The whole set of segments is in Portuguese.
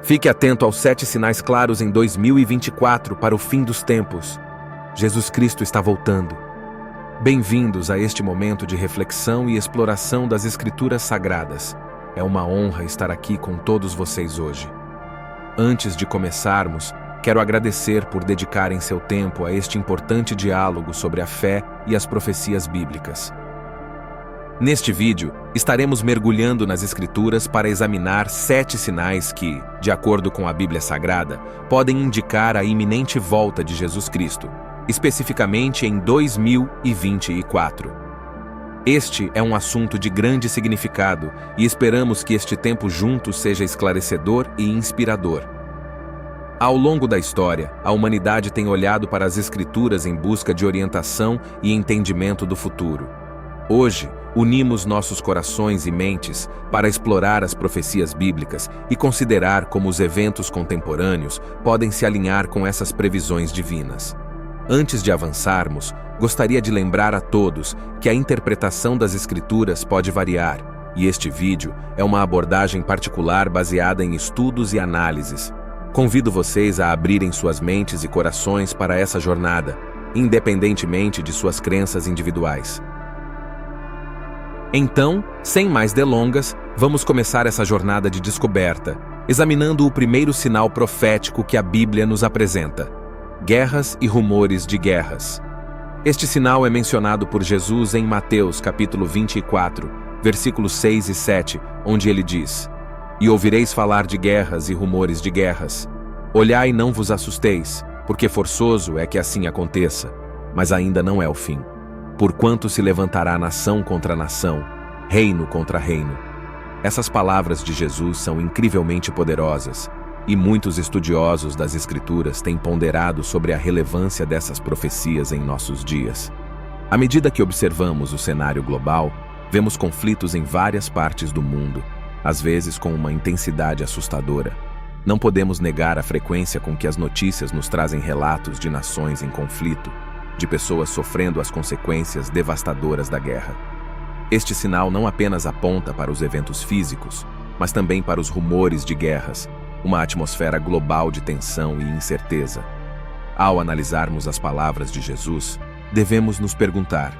Fique atento aos 7 sinais claros em 2024 para o fim dos tempos. Jesus Cristo está voltando. Bem-vindos a este momento de reflexão e exploração das Escrituras Sagradas. É uma honra estar aqui com todos vocês hoje. Antes de começarmos, quero agradecer por dedicarem seu tempo a este importante diálogo sobre a fé e as profecias bíblicas. Neste vídeo, estaremos mergulhando nas Escrituras para examinar 7 sinais que, de acordo com a Bíblia Sagrada, podem indicar a iminente volta de Jesus Cristo, especificamente em 2024. Este é um assunto de grande significado e esperamos que este tempo juntos seja esclarecedor e inspirador. Ao longo da história, a humanidade tem olhado para as Escrituras em busca de orientação e entendimento do futuro. Hoje, unimos nossos corações e mentes para explorar as profecias bíblicas e considerar como os eventos contemporâneos podem se alinhar com essas previsões divinas. Antes de avançarmos, gostaria de lembrar a todos que a interpretação das Escrituras pode variar, e este vídeo é uma abordagem particular baseada em estudos e análises. Convido vocês a abrirem suas mentes e corações para essa jornada, independentemente de suas crenças individuais. Então, sem mais delongas, vamos começar essa jornada de descoberta, examinando o primeiro sinal profético que a Bíblia nos apresenta: guerras e rumores de guerras. Este sinal é mencionado por Jesus em Mateus capítulo 24, versículos 6 e 7, onde ele diz: "E ouvireis falar de guerras e rumores de guerras. Olhai e não vos assusteis, porque forçoso é que assim aconteça, mas ainda não é o fim. Porquanto se levantará nação contra nação, reino contra reino." Essas palavras de Jesus são incrivelmente poderosas, e muitos estudiosos das Escrituras têm ponderado sobre a relevância dessas profecias em nossos dias. À medida que observamos o cenário global, vemos conflitos em várias partes do mundo, às vezes com uma intensidade assustadora. Não podemos negar a frequência com que as notícias nos trazem relatos de nações em conflito, de pessoas sofrendo as consequências devastadoras da guerra. Este sinal não apenas aponta para os eventos físicos, mas também para os rumores de guerras, uma atmosfera global de tensão e incerteza. Ao analisarmos as palavras de Jesus, devemos nos perguntar: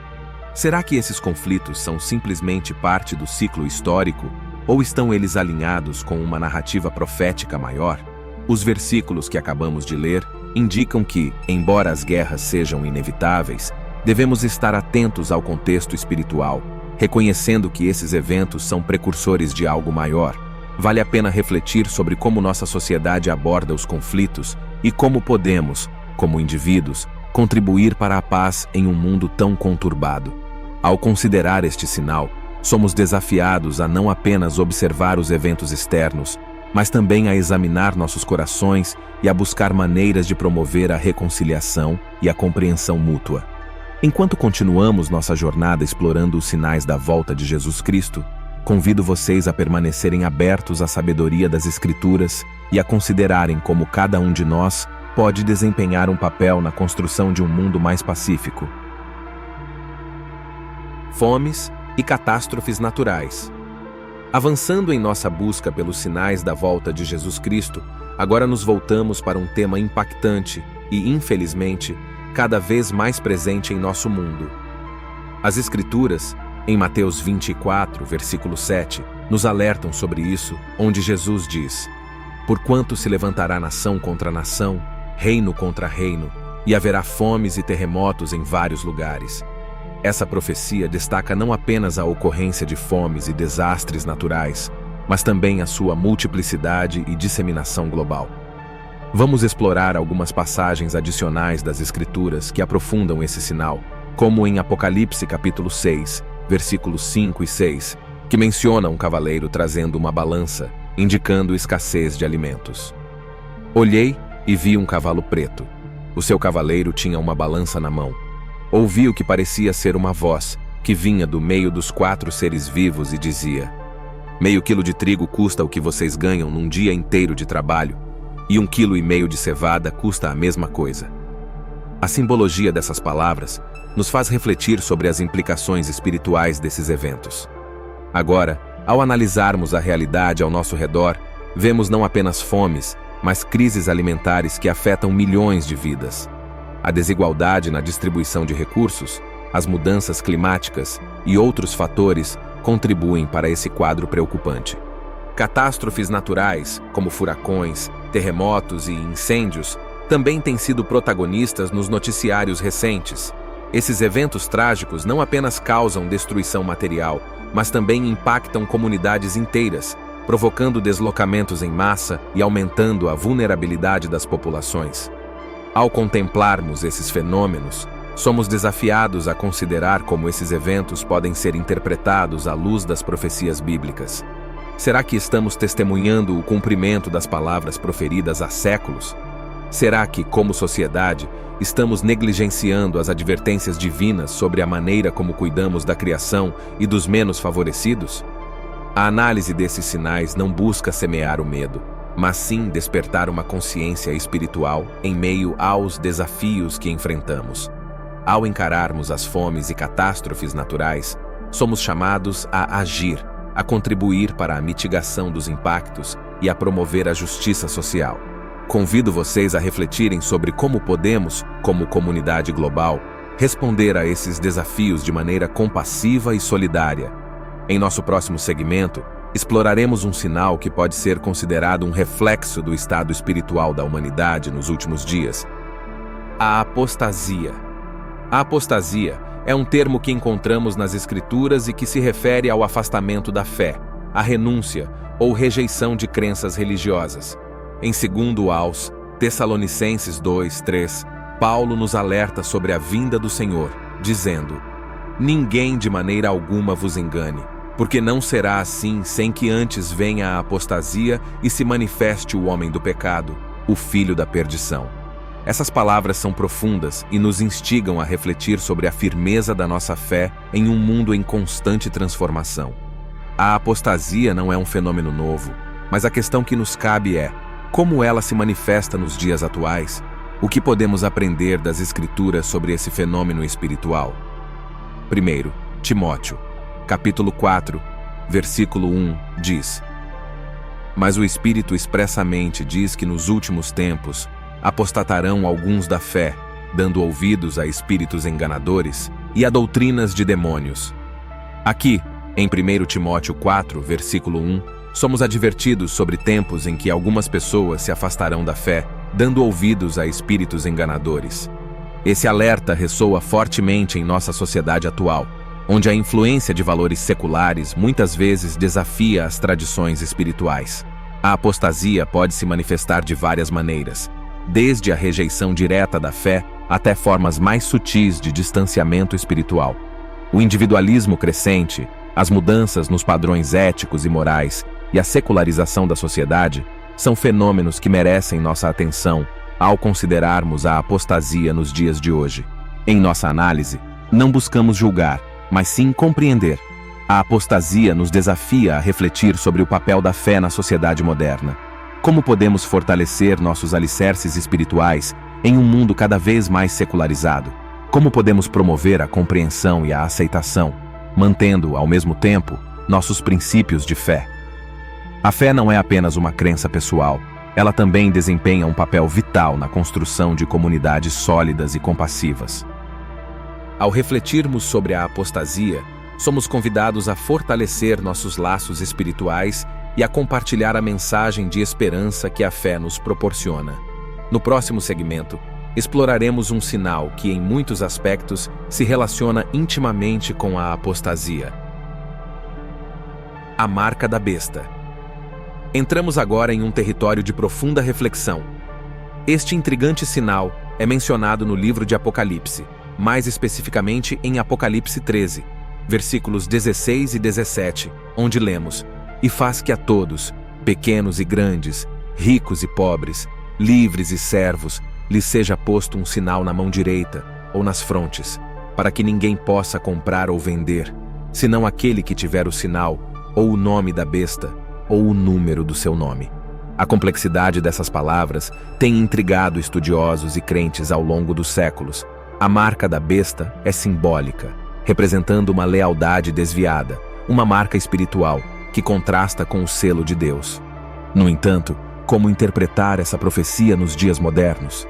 será que esses conflitos são simplesmente parte do ciclo histórico, ou estão eles alinhados com uma narrativa profética maior? Os versículos que acabamos de ler indicam que, embora as guerras sejam inevitáveis, devemos estar atentos ao contexto espiritual, reconhecendo que esses eventos são precursores de algo maior. Vale a pena refletir sobre como nossa sociedade aborda os conflitos e como podemos, como indivíduos, contribuir para a paz em um mundo tão conturbado. Ao considerar este sinal, somos desafiados a não apenas observar os eventos externos, mas também a examinar nossos corações e a buscar maneiras de promover a reconciliação e a compreensão mútua. Enquanto continuamos nossa jornada explorando os sinais da volta de Jesus Cristo, convido vocês a permanecerem abertos à sabedoria das Escrituras e a considerarem como cada um de nós pode desempenhar um papel na construção de um mundo mais pacífico. Fomes e catástrofes naturais. Avançando em nossa busca pelos sinais da volta de Jesus Cristo, agora nos voltamos para um tema impactante e, infelizmente, cada vez mais presente em nosso mundo. As Escrituras, em Mateus 24, versículo 7, nos alertam sobre isso, onde Jesus diz: "Porquanto se levantará nação contra nação, reino contra reino, e haverá fomes e terremotos em vários lugares." Essa profecia destaca não apenas a ocorrência de fomes e desastres naturais, mas também a sua multiplicidade e disseminação global. Vamos explorar algumas passagens adicionais das Escrituras que aprofundam esse sinal, como em Apocalipse capítulo 6, versículos 5 e 6, que menciona um cavaleiro trazendo uma balança, indicando escassez de alimentos. "Olhei e vi um cavalo preto. O seu cavaleiro tinha uma balança na mão. Ouvi o que parecia ser uma voz, que vinha do meio dos 4 seres vivos e dizia: 'Meio quilo de trigo custa o que vocês ganham num dia inteiro de trabalho, e 1,5 quilo de cevada custa a mesma coisa.'" A simbologia dessas palavras nos faz refletir sobre as implicações espirituais desses eventos. Agora, ao analisarmos a realidade ao nosso redor, Vemos não apenas fomes, mas crises alimentares que afetam milhões de vidas. A desigualdade na distribuição de recursos, as mudanças climáticas e outros fatores contribuem para esse quadro preocupante. Catástrofes naturais, como furacões, terremotos e incêndios, também têm sido protagonistas nos noticiários recentes. Esses eventos trágicos não apenas causam destruição material, mas também impactam comunidades inteiras, provocando deslocamentos em massa e aumentando a vulnerabilidade das populações. Ao contemplarmos esses fenômenos, somos desafiados a considerar como esses eventos podem ser interpretados à luz das profecias bíblicas. Será que estamos testemunhando o cumprimento das palavras proferidas há séculos? Será que, como sociedade, estamos negligenciando as advertências divinas sobre a maneira como cuidamos da criação e dos menos favorecidos? A análise desses sinais não busca semear o medo, mas sim despertar uma consciência espiritual em meio aos desafios que enfrentamos. Ao encararmos as fomes e catástrofes naturais, somos chamados a agir, a contribuir para a mitigação dos impactos e a promover a justiça social. Convido vocês a refletirem sobre como podemos, como comunidade global, responder a esses desafios de maneira compassiva e solidária. Em nosso próximo segmento, exploraremos um sinal que pode ser considerado um reflexo do estado espiritual da humanidade nos últimos dias: a apostasia. A apostasia é um termo que encontramos nas Escrituras e que se refere ao afastamento da fé, à renúncia ou rejeição de crenças religiosas. Em 2 aos Tessalonicenses 2:3, Paulo nos alerta sobre a vinda do Senhor, dizendo: "Ninguém de maneira alguma vos engane, porque não será assim sem que antes venha a apostasia e se manifeste o homem do pecado, o filho da perdição." Essas palavras são profundas e nos instigam a refletir sobre a firmeza da nossa fé em um mundo em constante transformação. A apostasia não é um fenômeno novo, mas a questão que nos cabe é: como ela se manifesta nos dias atuais? O que podemos aprender das Escrituras sobre esse fenômeno espiritual? 1 Timóteo, capítulo 4, versículo 1, diz: "Mas o Espírito expressamente diz que nos últimos tempos apostatarão alguns da fé, dando ouvidos a espíritos enganadores e a doutrinas de demônios." Aqui, em 1 Timóteo 4, versículo 1, somos advertidos sobre tempos em que algumas pessoas se afastarão da fé, dando ouvidos a espíritos enganadores. Esse alerta ressoa fortemente em nossa sociedade atual, onde a influência de valores seculares muitas vezes desafia as tradições espirituais. A apostasia pode se manifestar de várias maneiras, desde a rejeição direta da fé até formas mais sutis de distanciamento espiritual. O individualismo crescente, as mudanças nos padrões éticos e morais e a secularização da sociedade são fenômenos que merecem nossa atenção ao considerarmos a apostasia nos dias de hoje. Em nossa análise, não buscamos julgar, mas sim compreender. A apostasia nos desafia a refletir sobre o papel da fé na sociedade moderna. Como podemos fortalecer nossos alicerces espirituais em um mundo cada vez mais secularizado? Como podemos promover a compreensão e a aceitação, mantendo, ao mesmo tempo, nossos princípios de fé? A fé não é apenas uma crença pessoal, ela também desempenha um papel vital na construção de comunidades sólidas e compassivas. Ao refletirmos sobre a apostasia, somos convidados a fortalecer nossos laços espirituais e a compartilhar a mensagem de esperança que a fé nos proporciona. No próximo segmento, exploraremos um sinal que, em muitos aspectos, se relaciona intimamente com a apostasia: a marca da besta. Entramos agora em um território de profunda reflexão. Este intrigante sinal é mencionado no livro de Apocalipse, mais especificamente em Apocalipse 13, versículos 16 e 17, onde lemos: "E faz que a todos, pequenos e grandes, ricos e pobres, livres e servos, lhes seja posto um sinal na mão direita ou nas frontes, para que ninguém possa comprar ou vender, senão aquele que tiver o sinal, ou o nome da besta, ou o número do seu nome." A complexidade dessas palavras tem intrigado estudiosos e crentes ao longo dos séculos. A marca da besta é simbólica, representando uma lealdade desviada, uma marca espiritual que contrasta com o selo de Deus. No entanto, como interpretar essa profecia nos dias modernos?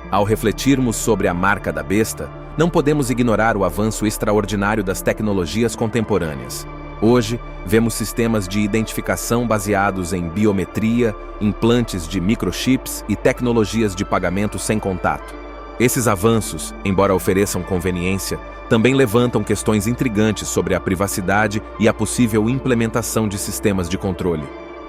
Ao refletirmos sobre a marca da besta, não podemos ignorar o avanço extraordinário das tecnologias contemporâneas. Hoje, vemos sistemas de identificação baseados em biometria, implantes de microchips e tecnologias de pagamento sem contato. Esses avanços, embora ofereçam conveniência, também levantam questões intrigantes sobre a privacidade e a possível implementação de sistemas de controle.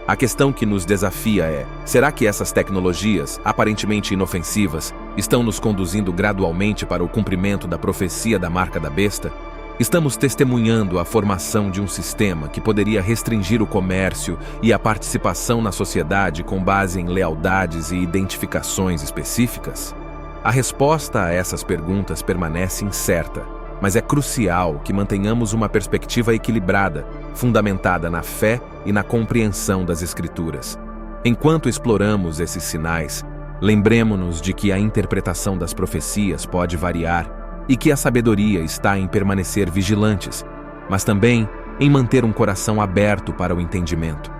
A questão que nos desafia é: será que essas tecnologias, aparentemente inofensivas, estão nos conduzindo gradualmente para o cumprimento da profecia da marca da besta? Estamos testemunhando a formação de um sistema que poderia restringir o comércio e a participação na sociedade com base em lealdades e identificações específicas? A resposta a essas perguntas permanece incerta, mas é crucial que mantenhamos uma perspectiva equilibrada, fundamentada na fé e na compreensão das Escrituras. Enquanto exploramos esses sinais, lembremo-nos de que a interpretação das profecias pode variar e que a sabedoria está em permanecer vigilantes, mas também em manter um coração aberto para o entendimento.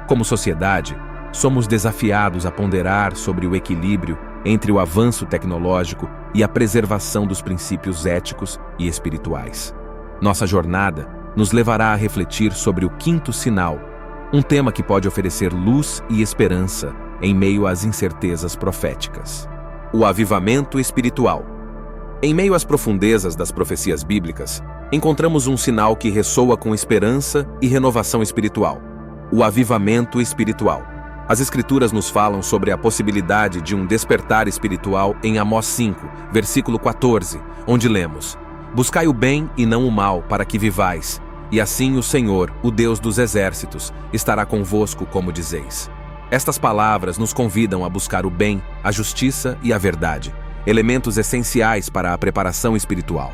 Como sociedade, somos desafiados a ponderar sobre o equilíbrio entre o avanço tecnológico e a preservação dos princípios éticos e espirituais. Nossa jornada nos levará a refletir sobre o quinto sinal, um tema que pode oferecer luz e esperança em meio às incertezas proféticas. O avivamento espiritual. Em meio às profundezas das profecias bíblicas, encontramos um sinal que ressoa com esperança e renovação espiritual: o avivamento espiritual. As Escrituras nos falam sobre a possibilidade de um despertar espiritual em Amós 5, versículo 14, onde lemos: Buscai o bem e não o mal, para que vivais, e assim o Senhor, o Deus dos exércitos, estará convosco, como dizeis. Estas palavras nos convidam a buscar o bem, a justiça e a verdade, elementos essenciais para a preparação espiritual.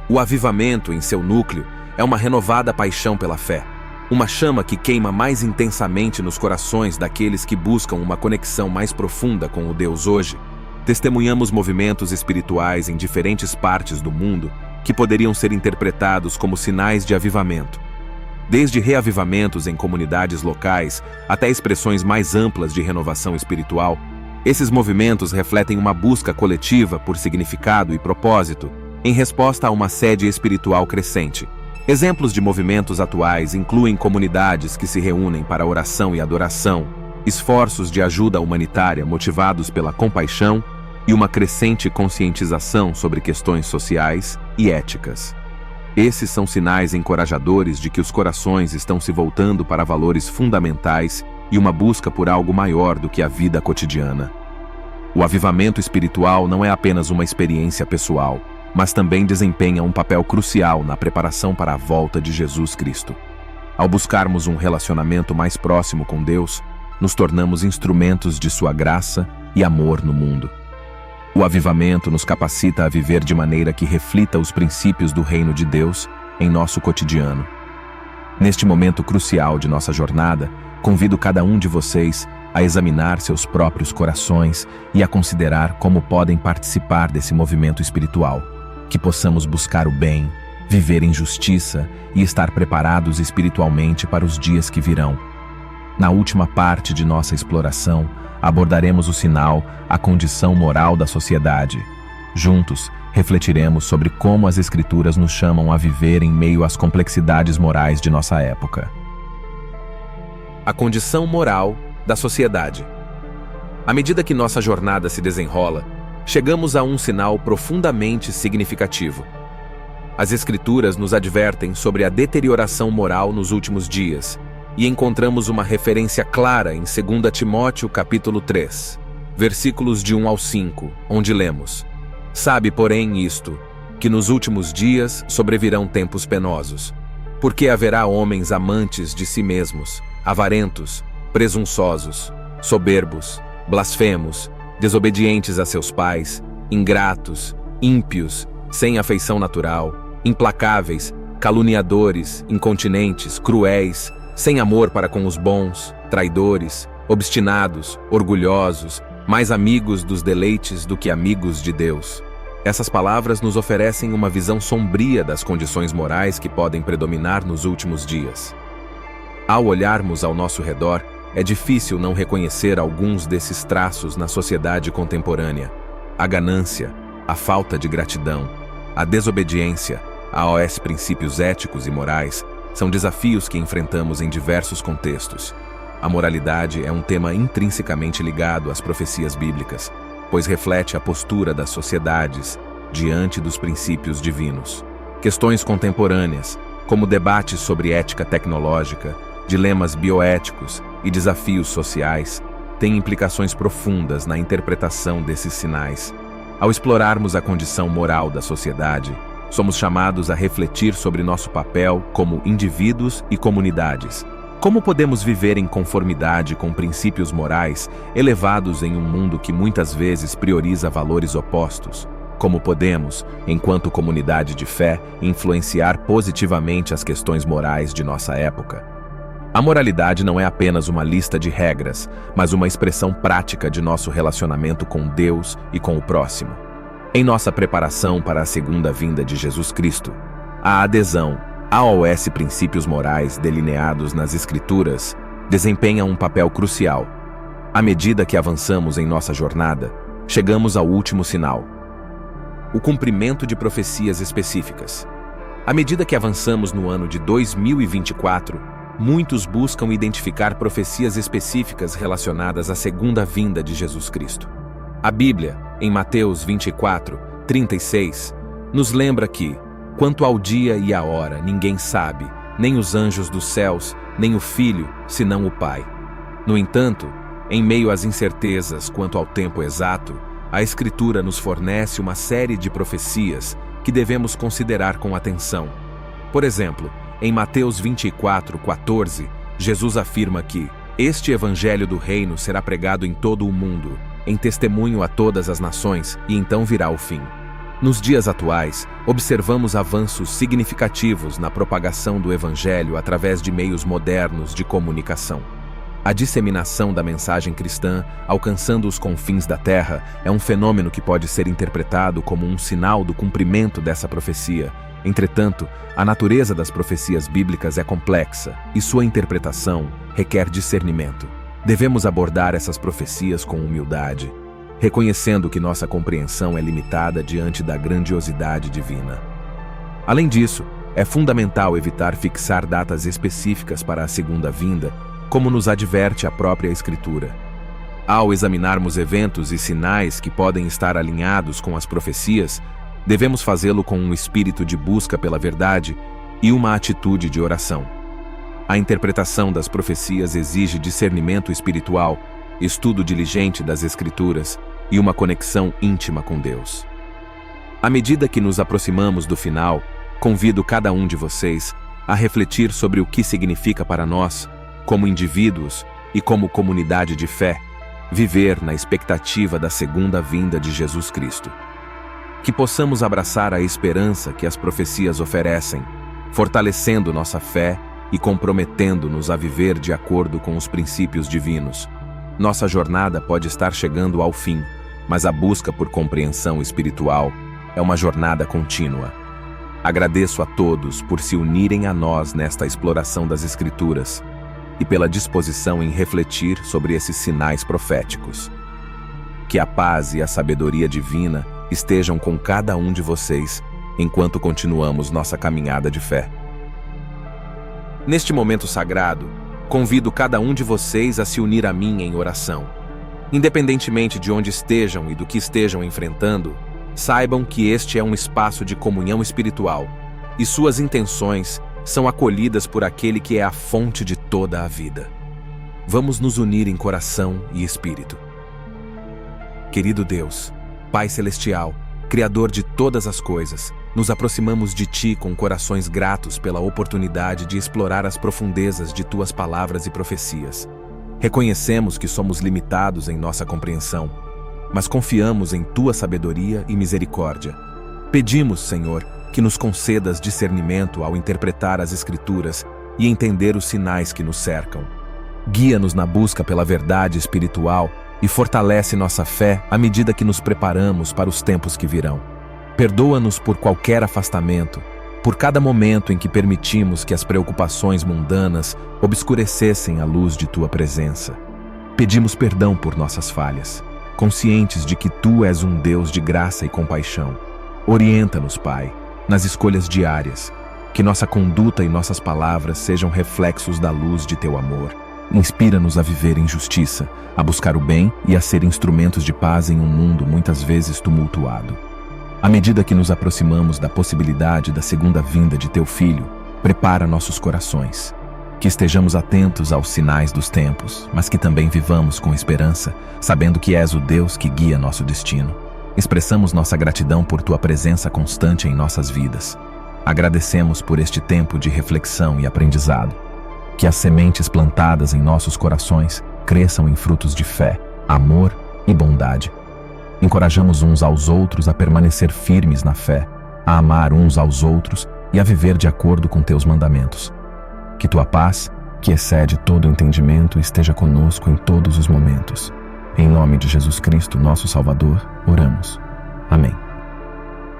O avivamento, em seu núcleo, é uma renovada paixão pela fé, uma chama que queima mais intensamente nos corações daqueles que buscam uma conexão mais profunda com o Deus hoje. Testemunhamos movimentos espirituais em diferentes partes do mundo que poderiam ser interpretados como sinais de avivamento. Desde reavivamentos em comunidades locais até expressões mais amplas de renovação espiritual, esses movimentos refletem uma busca coletiva por significado e propósito, em resposta a uma sede espiritual crescente. Exemplos de movimentos atuais incluem comunidades que se reúnem para oração e adoração, esforços de ajuda humanitária motivados pela compaixão e uma crescente conscientização sobre questões sociais e éticas. Esses são sinais encorajadores de que os corações estão se voltando para valores fundamentais e uma busca por algo maior do que a vida cotidiana. O avivamento espiritual não é apenas uma experiência pessoal, mas também desempenha um papel crucial na preparação para a volta de Jesus Cristo. Ao buscarmos um relacionamento mais próximo com Deus, nos tornamos instrumentos de sua graça e amor no mundo. O avivamento nos capacita a viver de maneira que reflita os princípios do reino de Deus em nosso cotidiano. Neste momento crucial de nossa jornada, convido cada um de vocês a examinar seus próprios corações e a considerar como podem participar desse movimento espiritual, que possamos buscar o bem, viver em justiça e estar preparados espiritualmente para os dias que virão. Na última parte de nossa exploração, abordaremos o sinal, a condição moral da sociedade. Juntos, refletiremos sobre como as Escrituras nos chamam a viver em meio às complexidades morais de nossa época. A condição moral da sociedade. À medida que nossa jornada se desenrola, chegamos a um sinal profundamente significativo. As Escrituras nos advertem sobre a deterioração moral nos últimos dias, e encontramos uma referência clara em 2 Timóteo capítulo 3, versículos de 1 ao 5, onde lemos: Sabe, porém, isto, que nos últimos dias sobrevirão tempos penosos, porque haverá homens amantes de si mesmos, avarentos, presunçosos, soberbos, blasfemos, desobedientes a seus pais, ingratos, ímpios, sem afeição natural, implacáveis, caluniadores, incontinentes, cruéis, sem amor para com os bons, traidores, obstinados, orgulhosos, mais amigos dos deleites do que amigos de Deus. Essas palavras nos oferecem uma visão sombria das condições morais que podem predominar nos últimos dias. Ao olharmos ao nosso redor, é difícil não reconhecer alguns desses traços na sociedade contemporânea. A ganância, a falta de gratidão, a desobediência aos princípios éticos e morais são desafios que enfrentamos em diversos contextos. A moralidade é um tema intrinsecamente ligado às profecias bíblicas, pois reflete a postura das sociedades diante dos princípios divinos. Questões contemporâneas, como debates sobre ética tecnológica, dilemas bioéticos e desafios sociais, têm implicações profundas na interpretação desses sinais. Ao explorarmos a condição moral da sociedade, somos chamados a refletir sobre nosso papel como indivíduos e comunidades. Como podemos viver em conformidade com princípios morais elevados em um mundo que muitas vezes prioriza valores opostos? Como podemos, enquanto comunidade de fé, influenciar positivamente as questões morais de nossa época? A moralidade não é apenas uma lista de regras, mas uma expressão prática de nosso relacionamento com Deus e com o próximo. Em nossa preparação para a segunda vinda de Jesus Cristo, a adesão aos princípios morais delineados nas Escrituras desempenha um papel crucial. À medida que avançamos em nossa jornada, chegamos ao último sinal: o cumprimento de profecias específicas. À medida que avançamos no ano de 2024, muitos buscam identificar profecias específicas relacionadas à segunda vinda de Jesus Cristo. A Bíblia, em Mateus 24:36, nos lembra que, quanto ao dia e à hora, ninguém sabe, nem os anjos dos céus, nem o Filho, senão o Pai. No entanto, em meio às incertezas quanto ao tempo exato, a Escritura nos fornece uma série de profecias que devemos considerar com atenção. Por exemplo, em Mateus 24:14, Jesus afirma que este evangelho do reino será pregado em todo o mundo, em testemunho a todas as nações, e então virá o fim. Nos dias atuais, observamos avanços significativos na propagação do evangelho através de meios modernos de comunicação. A disseminação da mensagem cristã, alcançando os confins da terra, é um fenômeno que pode ser interpretado como um sinal do cumprimento dessa profecia. Entretanto, a natureza das profecias bíblicas é complexa e sua interpretação requer discernimento. Devemos abordar essas profecias com humildade, reconhecendo que nossa compreensão é limitada diante da grandiosidade divina. Além disso, é fundamental evitar fixar datas específicas para a segunda vinda, como nos adverte a própria Escritura. Ao examinarmos eventos e sinais que podem estar alinhados com as profecias, devemos fazê-lo com um espírito de busca pela verdade e uma atitude de oração. A interpretação das profecias exige discernimento espiritual, estudo diligente das Escrituras e uma conexão íntima com Deus. À medida que nos aproximamos do final, convido cada um de vocês a refletir sobre o que significa para nós, como indivíduos e como comunidade de fé, viver na expectativa da segunda vinda de Jesus Cristo. Que possamos abraçar a esperança que as profecias oferecem, fortalecendo nossa fé e comprometendo-nos a viver de acordo com os princípios divinos. Nossa jornada pode estar chegando ao fim, mas a busca por compreensão espiritual é uma jornada contínua. Agradeço a todos por se unirem a nós nesta exploração das Escrituras e pela disposição em refletir sobre esses sinais proféticos. Que a paz e a sabedoria divina estejam com cada um de vocês enquanto continuamos nossa caminhada de fé. Neste momento sagrado, convido cada um de vocês a se unir a mim em oração. Independentemente de onde estejam e do que estejam enfrentando, saibam que este é um espaço de comunhão espiritual e suas intenções são acolhidas por aquele que é a fonte de toda a vida. Vamos nos unir em coração e espírito. Querido Deus, Pai Celestial, Criador de todas as coisas, nos aproximamos de Ti com corações gratos pela oportunidade de explorar as profundezas de Tuas palavras e profecias. Reconhecemos que somos limitados em nossa compreensão, mas confiamos em Tua sabedoria e misericórdia. Pedimos, Senhor, que nos concedas discernimento ao interpretar as Escrituras e entender os sinais que nos cercam. Guia-nos na busca pela verdade espiritual e fortalece nossa fé à medida que nos preparamos para os tempos que virão. Perdoa-nos por qualquer afastamento por cada momento em que permitimos que as preocupações mundanas obscurecessem a luz de Tua presença. Pedimos perdão por nossas falhas, conscientes de que Tu és um Deus de graça e compaixão. Orienta-nos, Pai, nas escolhas diárias, que nossa conduta e nossas palavras sejam reflexos da luz de Teu amor. Inspira-nos a viver em justiça, a buscar o bem e a ser instrumentos de paz em um mundo muitas vezes tumultuado. À medida que nos aproximamos da possibilidade da segunda vinda de Teu Filho, prepara nossos corações. Que estejamos atentos aos sinais dos tempos, mas que também vivamos com esperança, sabendo que És o Deus que guia nosso destino. Expressamos nossa gratidão por Tua presença constante em nossas vidas. Agradecemos por este tempo de reflexão e aprendizado. Que as sementes plantadas em nossos corações cresçam em frutos de fé, amor e bondade. Encorajamos uns aos outros a permanecer firmes na fé, a amar uns aos outros e a viver de acordo com Teus mandamentos. Que Tua paz, que excede todo entendimento, esteja conosco em todos os momentos. Em nome de Jesus Cristo, nosso Salvador, oramos. Amém.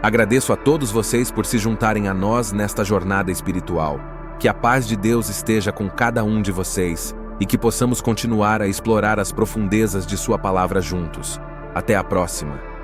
Agradeço a todos vocês por se juntarem a nós nesta jornada espiritual. Que a paz de Deus esteja com cada um de vocês e que possamos continuar a explorar as profundezas de Sua palavra juntos. Até a próxima.